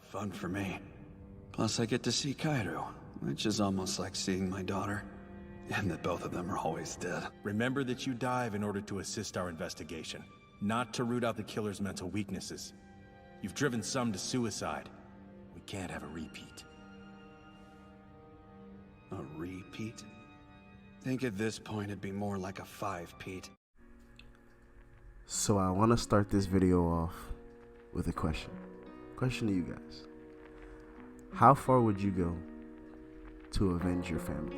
Fun for me. Plus I get to see Kairu, which is almost like seeing my daughter. And that both of them are always dead. Remember that you dive in order to assist our investigation, not to root out the killer's mental weaknesses. You've driven some to suicide. We can't have a repeat. A repeat? Think at this point it'd be more like a 5-peat. So I want to start this video off with a question. Question to you guys. How far would you go to avenge your family?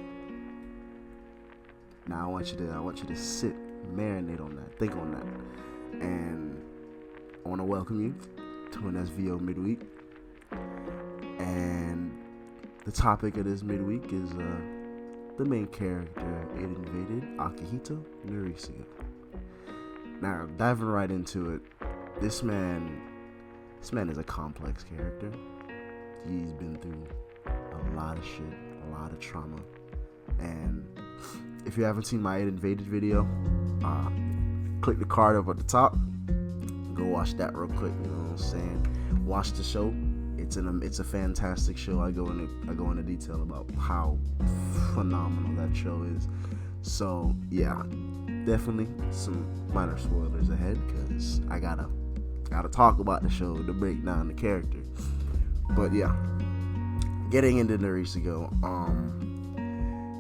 Now I want you to sit, marinate on that, think on that. And I want to welcome you to an EsVeeO midweek. And the topic of this midweek is the main character it invaded, Akihito Narihisago. Now, diving right into it, this man is a complex character. He's been through a lot of shit, a lot of trauma. And if you haven't seen my It Invaded video, click the card up at the top. Go watch that real quick, you know what I'm saying? Watch the show. It's a fantastic show. I go into detail about how phenomenal that show is. So yeah, definitely some minor spoilers ahead because I gotta talk about the show to break down the character. But yeah, getting into Narihisago,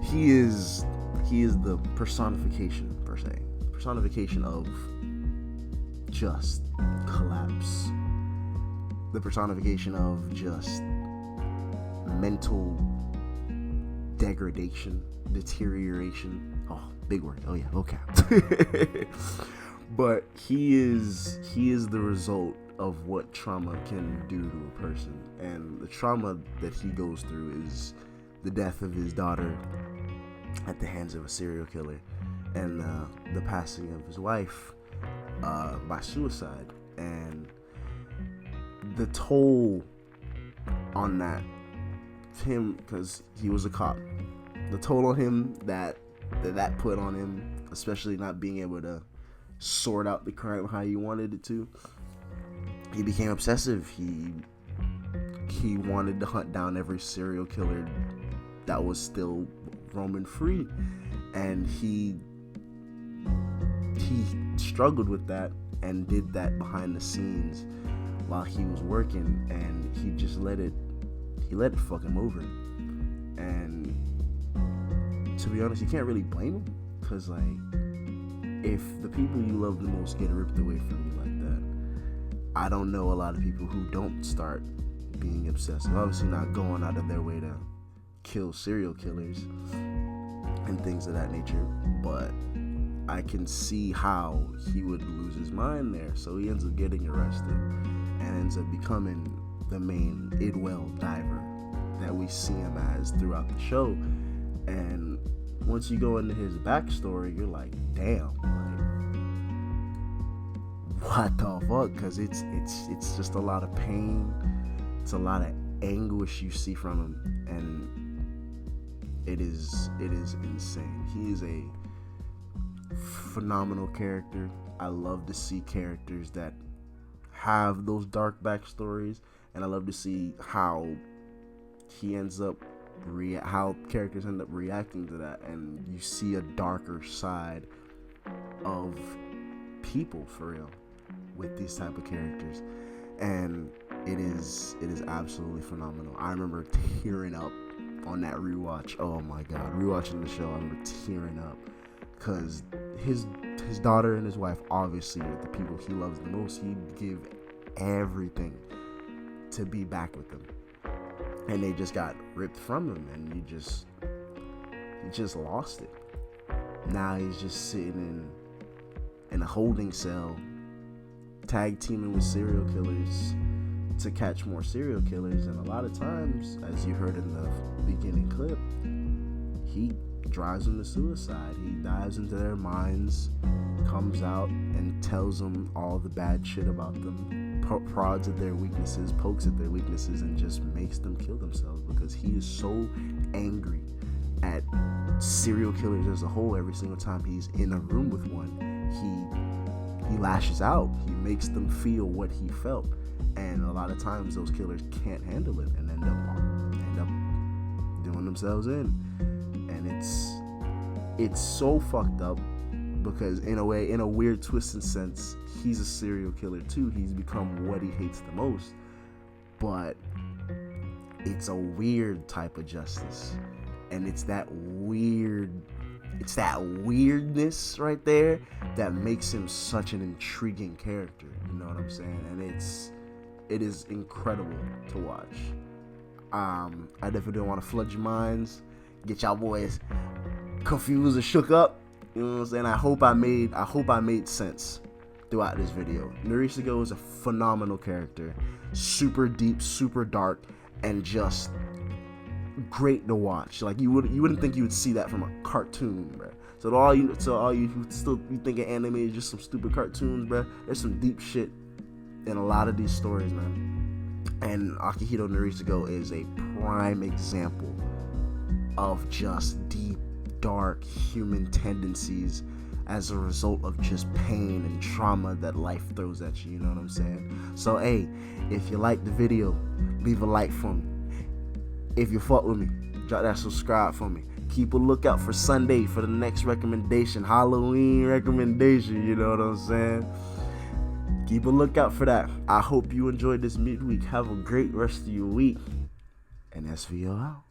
he is the personification of just collapse, the personification of just mental degradation, deterioration. Oh, big word. Oh yeah, okay. But he is the result of what trauma can do to a person, and the trauma that he goes through is the death of his daughter at the hands of a serial killer, and the passing of his wife by suicide, and the toll on that him, because he was a cop, the toll on him that put on him, especially not being able to sort out the crime how he wanted it to. He became obsessive. He wanted to hunt down every serial killer that was still roaming free, and he struggled with that and did that behind the scenes while he was working, and he just let it fuck him over. And to be honest, you can't really blame him, because like, if the people you love the most get ripped away from you like that, I don't know a lot of people who don't start being obsessive. Obviously not going out of their way to kill serial killers and things of that nature, but I can see how he would lose his mind there. So he ends up getting arrested and ends up becoming the main idwell diver that we see him as throughout the show. And once you go into his backstory, you're like, damn, like, what the fuck? Because it's just a lot of pain. It's a lot of anguish you see from him, and it is insane. He is a phenomenal character. I love to see characters that have those dark backstories, and I love to see how he ends up how characters end up reacting to that, and you see a darker side of people for real with these type of characters, and it is absolutely phenomenal. I remember tearing up on that rewatch. Oh my god, rewatching the show, I remember tearing up because his daughter and his wife obviously are the people he loves the most. He'd give everything to be back with them, and they just got ripped from him, and he just lost it. Now he's just sitting in a holding cell, tag teaming with serial killers to catch more serial killers. And a lot of times, as you heard in the beginning clip, he drives them to suicide. He dives into their minds, comes out and tells them all the bad shit about them, prods at their weaknesses, pokes at their weaknesses, and just makes them kill themselves because he is so angry at serial killers as a whole. Every single time he's in a room with one, he lashes out. He makes them feel what he felt, And a lot of times those killers can't handle it and end up doing themselves in. And it's so fucked up because in a way, in a weird twisted sense, he's a serial killer too. He's become what he hates the most. But it's a weird type of justice. And it's that weirdness right there that makes him such an intriguing character. You know what I'm saying? And it is incredible to watch. I definitely don't want to flood your minds, get y'all boys confused or shook up. You know what I'm saying? I hope I made sense throughout this video. Narihisago is a phenomenal character, super deep, super dark, and just great to watch. Like you wouldn't think you would see that from a cartoon, bro. So all you who still you think of anime is just some stupid cartoons, bro. There's some deep shit in a lot of these stories, man. And Akihito Narihisago is a prime example of just deep, dark human tendencies as a result of just pain and trauma that life throws at you. You know what I'm saying? So hey, if you like the video, leave a like for me. If you fuck with me, drop that subscribe for me. Keep a lookout for Sunday for the next recommendation, Halloween recommendation, you know what I'm saying? Keep a lookout for that. I hope you enjoyed this midweek. Have a great rest of your week. And EsVeeO out.